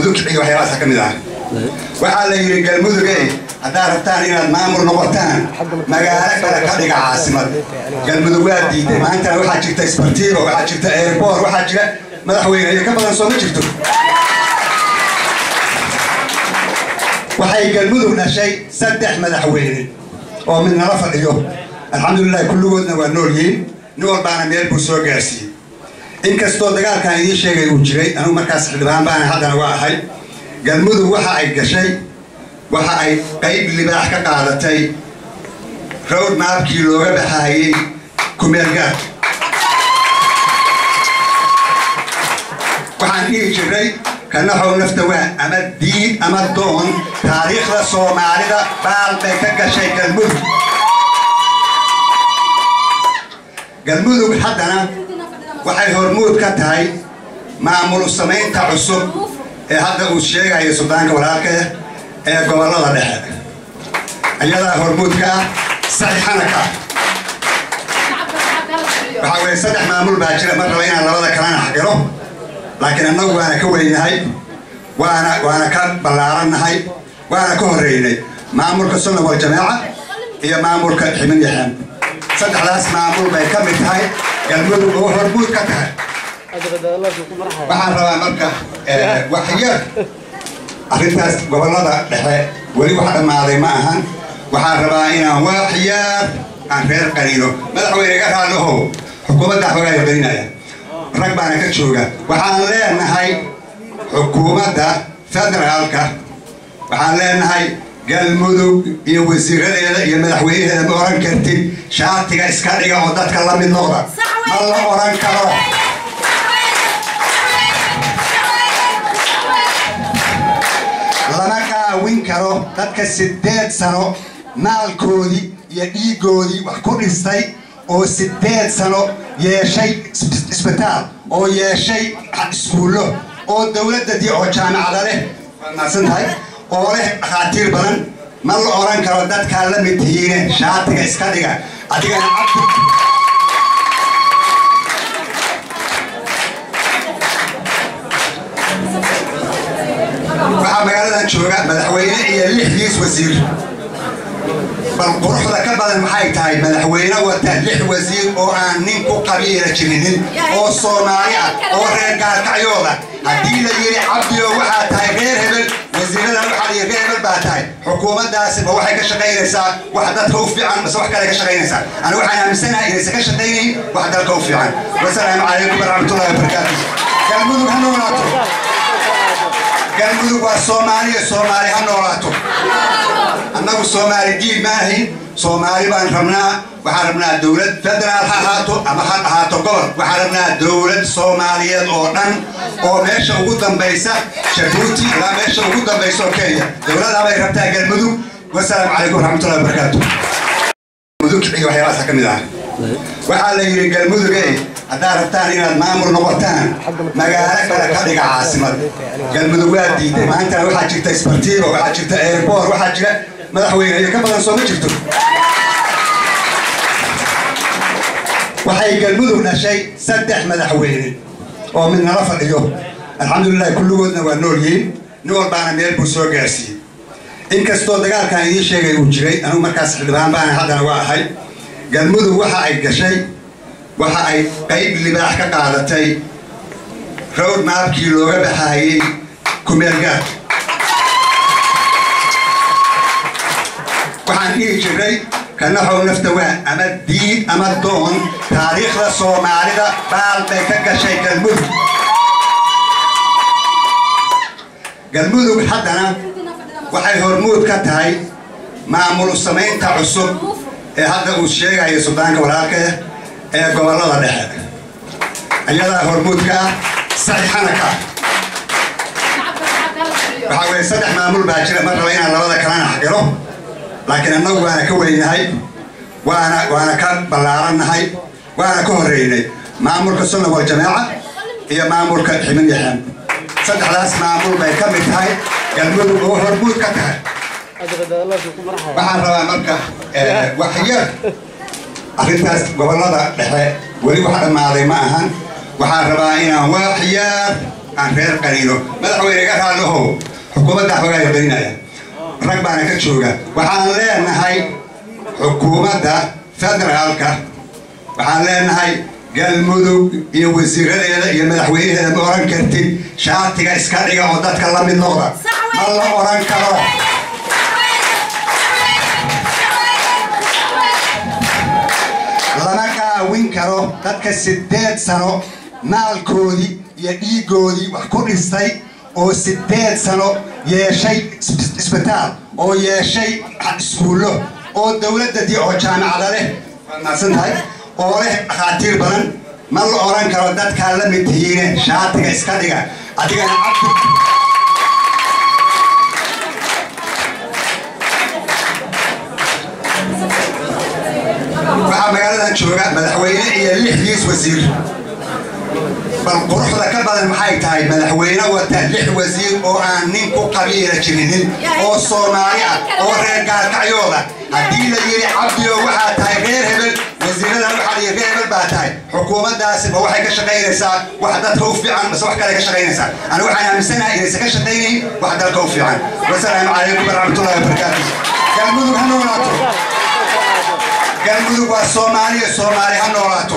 galmudug iyo waxyaabahaas ka mid ah waxaa la yiri galmudug haddaad rabtaan inaad maamul noqotaan magaalo kale ka dhiga caasimad galmudug waa diiday maantana waxaa jirta isbartiiba waxaa jirta airport waxaa jira madaxweyne iyo ka badan soo ma jirto waxay galmudug dhashay 3 madaxweyne oo mid nala fadhiyo alxamdulillah kulligoodna waa nool yihiin nin walbaana meel buu soo gaarsiiyey inkastoo dagaalkan idiin sheegay uu jiray anigu markaas xildhibaan baan haddana waa ahay galmudug waxa ay gashay waxa ay qayb libaax ka qaadatay road mapkii looga baxayay kumeel gaar waxaan dhihi jiray kana xoog nafta waa ama diid ama doon taariikhda Soomaalida baal bay ka gashay galmudug haddana waxay hormuud ka tahay maamul samaynta cusub ee hadda uu sheegayo Suudaanka walaalka ee gobolada dhexe ayada hormuud ka saxiixana ka waxa weeye 3 maamul baa jira mar raba inaan labada kalena xaqiro laakiin annagu waana ka weynahay waana ka ballaaranahay waana ka horeynay maamulka sunna wal jamaaca iyo maamulka ximin yahan 3daas maamul bay ka mid tahay galmudug oo hormuud ka tahay waxaan rabaa marka waxyar arrintaas gobolada dhexe weli wax dhamaaday ma ahan waxaan rabaa inaan waxyar aan reer qaniino madaxweyne ka raadlaho xukuumadda xogaa qaniinaya rag baana ka jooga waxaan leenahay xukuumadda federaalka waxaan leenahay galmudug iyo wasiiradeeda iyo madaxweynaheeda ma oran kartid shaatiga iska dhiga oo dadka la mid noqda ma la oran karo lama caawin karo dadka 8 sano maalkoodii iyo dhiigoodii wax ku dhistay oo 8 sano yeeshay isbitaal oo yeeshay iskuulo oo dawladda oo jaamacada leh maasantahay oo leh dhakhaatiir badan ma la oran karo dadka la mid yihiin shaatiga iska dhiga adigana cabdi waxaa magaaladan jooga madaxweyne iyo 6 wasiir bal quruxda ka badan maxay tahay madaxweyne wata 6 wasiir oo aan nin ku qabiila jirinin oo Soomaali ah oo reer gaalkacyooda haddii la yiri cabdiyo waxaa tahay reer hebel wasiirada waxaa la reer hebel baa tahay xukuumaddaasi ma waxay ka shaqaynaysaa wax dadka u fiican bas wax kale ka shaqaynaysaa anigu waxaan aaminsanahay inaysan ka shaqaynayn wax dalka u fiican wasalaamu calaykum waraxmatullaahi wabarakaatuh galmudug ha noolaato galmudug waa Soomaali ha noolaato annagu Soomaali diid maahin Soomaali baan rabnaa waxaan rabnaa dawlad federaal ha ahaato ama ha ahaato gobol waxaan rabnaa dawlad Soomaaliyeed oo dhan oo meesha ugu dambaysa Jabuuti ilaa meesha ugu dambaysa Kenya dawladda bay rabtaa galmudug wasalaamu calaykum waraxmatullaahi wabarakaatuh galmudug iyo waxyaabahaas ka mid ah waxaa la yiri galmudug haddaad rabtaan inaad maamul noqotaan magaalo kale ka dhiga caasimad galmudug waa diiday maantana waxaa jirta isbartiiba waxaa jirta airport waxaa jira madaxweyne iyo ka badan soo ma jirto waxay galmudug dhashay 3 madaxweyne oo mid nala fadhiyo alxamdulillah kulligoodna waa nool yihiin nin walbaana meel buu soo gaarsiiyey inkastoo dagaalkan idiin sheegay uu jiray anigu markaas xildhibaan baan haddana waa ahay galmudug waxa ay gashay waxa ay qayb libaax ka qaadatay road mapkii looga baxayay kumeel gaar waxaan dhihi jiray kana xoog nafta waa ama diid ama doon taariikhda Soomaalida baal bay ka gashay galmudug haddana waxay hormuud ka tahay maamul samaynta cusub ee hadda uu sheegayo Suudaanka walaalka ee gobolada dhexe ayada hormuud ka saxiixana ka waxa weeye 3 maamul baa jira mar raba inaan labada kalena xaqiro laakiin annagu waana ka weynahay waana ka ballaaranahay waana ka horeynay maamulka sunna wal jamaaca iyo maamulka ximin yahan 3daas maamul bay ka mid tahay galmudug oo hormuud ka tahay waxaan rabaa marka waxyar arrintaas gobolada dhexe weli wax dhamaaday ma ahan waxaan rabaa inaan waxyar عن غير قليله مدحوينه قالوا حكومة دحوغا يقينايا رag baana ka jooga waxaan leenahay xukuumadda federaalka waxaan leenahay galmudug iyo wasiiradeeda iyo madaxweynaheeda ma oran kartid shaatiga iska dhiga oo dadka la mid noqda ma la oran karo lama caawin karo dadka 8 sano maalkoodii iyo dhiigoodii wax ku dhistay oo 8 sano yeeshay isbitaal oo yeeshay iskuulo oo dawladda oo jaamacada leh maasantahay oo leh dhaqaatiir badan ma la oran karo dadka la mid yihiin shaatiga iska dhiga adigana cabdi waxa magaalada jooga madaxweyne iyo 6 wasiir بالقرحة كبر المحيط هاي مدحوينه وتهلح وزير أو عنين قبيلة جنين أو صوماليا أو رجال كعيوبة هدي اللي عبدي وواحد هاي غير هبل وزيرنا الواحد غير هبل بعتاي حكومة داسم واحد كشغير سا واحد توفي عن بس واحد كشغير سا أنا واحد من سنة إذا سكشتيني واحد توفي عن والسلام عليكم ورحمة الله وبركاته قلبوا هنولاتو قلبوا والصوماليا الصومالي هنولاتو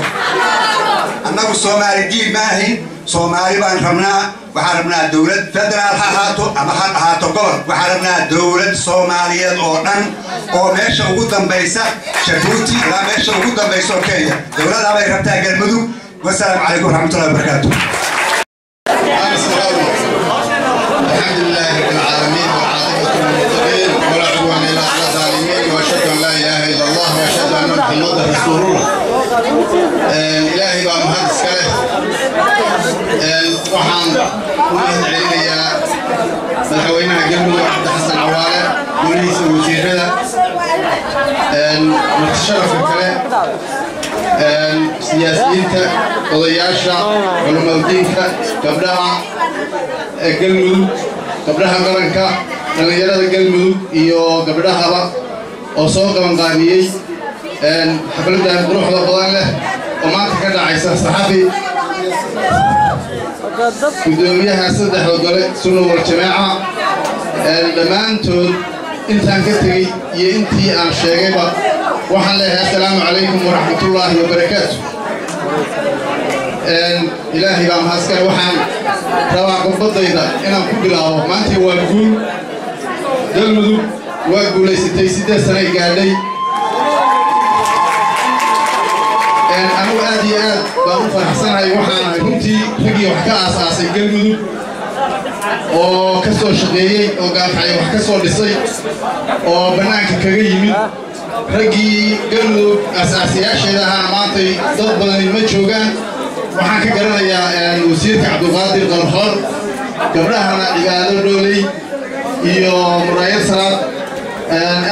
أنا الصومالي دي ما هي صومالي بان رمنا وحرمنا دولة فدرال هاتو أما هاتو قبر وحرمنا دولة صومالية أوردن أو ماشا وقودن بيسا شبوتي لا ماشا وقودن بيسا كينيا دولة لا بيربتها قلبدو والسلام عليكم ورحمة الله وبركاته الحمد لله رب العالمين والعاقبة للمتقين ولا عدوان إلا على الظالمين وأشهد أن لا إله إلا الله وأشهد أن محمدا رسول الله إلهي بقى مهندس كله وحان ومهد علينا مدحوينها قلبه عبد الحسن عوالة ورئيس الوزراء متشرف الكلام سياسيين قضياشا علماء الدين قبلها قلبه قبلها قرنكا دلنيرada galmudug iyo gabdhahaba oo soo qaban qaabiyay xafladda quruxda badan leh oo maanta ka dhacaysa saxafi gudoomiyaha saddexda gole sunno wal jamaaca dhammaantood intaan ka tegay iyo intii aan sheegayba waxaan leeyahay assalaamu calaykum waraxmatullaahi wabarakaatu ilaahay baa mahadsan waxaan rabaa qodbadayda inaan ku bilaabo maanta waa guul galmudug waa guulaysatay 8 sano gaadhay أنا أدي بعرف حسنا يوحنا كنتي رجي وحكا أساسي قلبي أو كسر شقيقي أو قاف عي وحكسر لصي أو بناك كريمي رجي قلبي أساسي أشياء أنا معطي ضد بدني المجهوجان وحكى قرنا يا وزير عبد القادر غرفار قبلها أنا إجازة دولي يو مراية صلاة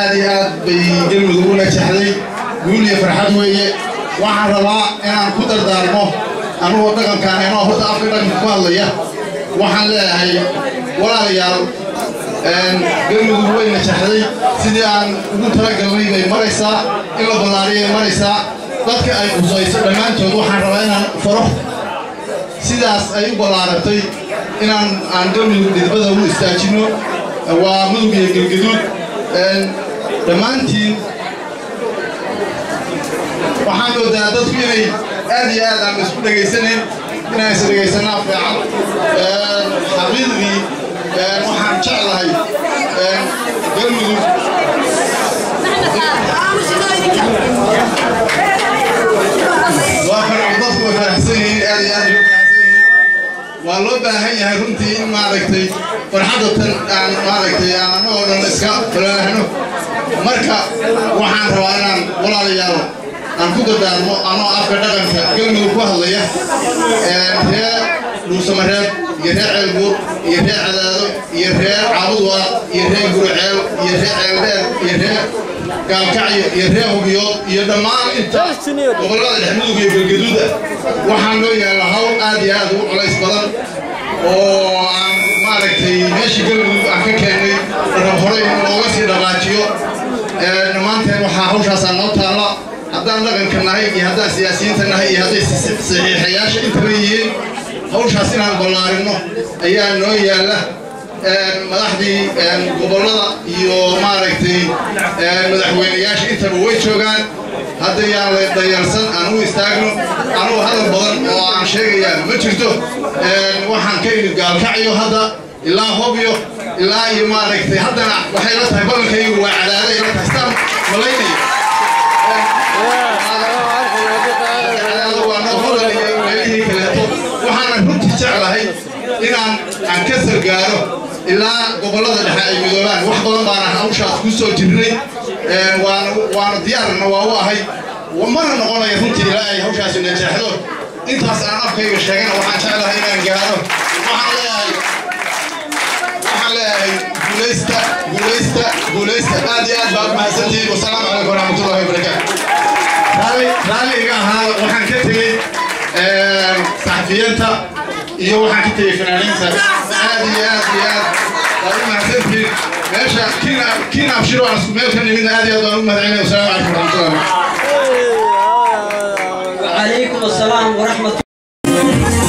أدي بيقلبي دولة شحذي قولي فرحات ويا waxaan rabaa inaan ku dardaarmo anuu dhaqankaan inoo horta afka dhaqanka ku hadlaya waxaan leeyahay walaalayaal galmudug way najaxday sidii aan ugu talagalnay bay maraysaa in la ballaariyay maraysaa dadka ay qusayso dhammaantood waxaan rabaa inaan faro sidaas ay u ballaaratay inaan galmudug didbada u istaajino waa mudug iyo galgaduud dhammaantiin waxaan moodaa dadku inay aad iyo aad aan isku dhageysanayn inaan is dhageysanaa fiican xaqiiqdii waxaan jeclahay galmudug waa dadku way faraxsan yihiin aad iyo aad waa loo baahan yahay runtii in maaragtay farxadda tan aan maaragtay aan anagoo dhan iska falaahno marka waxaan rabaa inaan walaalayaal aan ku dardaarmo anoo afka dhaqanka galmudug ku hadlaya reer dhuusamareeb iyo reer ceelbuur iyo reer cadaado iyo reer caabudwaa iyo reer guriceel iyo reer ceeldheer iyo reer gaalkacyo iyo reer hubiyood iyo dhammaan inta gobollada dhexmudug iyo galgaduuda waxaan loo yaallaa hawl aad iyo aad ugu culays badan oo aan maaragtay meeshii galmudug aan ka keennay rab horey in looga sii dhaqaajiyo dhammaanteen waxaa hawshaasaa noo taalla haddaan dhaqanka nahay iyo haddaan siyaasiyiinta nahay iyo hadday saxiixayaasha intaba yihiin hawshaas inaan ballaarino ayaa noo yaalla madaxdii gobollada iyo maaragtay madaxweynayaasha intaba way joogaan hadda yaan la dayarsan aan u istaagno anugu hadal badan oo aan sheegayaa ma jirto waxaan ka imid gaalkacyo hadda ilaa hobyo ilaa iyo maaragtay haddana waxay la tahay badankaygu waa cadaada ila tahay staan malaynaya waa noo hodan iyo meelihii kaleeto waxaana runtii jeclahay inaan ka sargaaro ilaa gobollada dhexe ay midoobaan wax badan baana hawshaas ku soo jirnay waana diyaarna waa u ahay mana noqonaya runtii ilaa ay hawshaasi najaxdo intaas aan afkayga sheegana waxaan jeclahay inaan gaaro waxaan leeyahay guulaysta aad iyo aad baad mahadsantihiin wasalaamu calaykum waraxmatullahi wabarakaatu raalli iga ahaa waxaan ka tegey saxafiyanta iyo waxaan ka tegey fanaaniinta aad iyo aad baad u mahadsantihiin meesha kiin abshiro aan isku meel ka nimid aad iyo aad baan u mahadcelinaya wasalaamu calaykum waraxmatullahi وعليكم السلام ورحمة الله.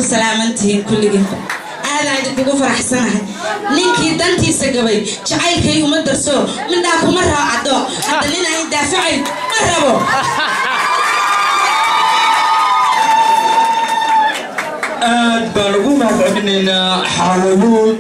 سلامتين كل جهة هذا عندك بقول فرح سنة لينكي دنتي سجبي شعيل كي يوم الدرسو من داك مرة عدو عدلنا عند دافعي مرة بو بلغوا ما بعدنا حاولوا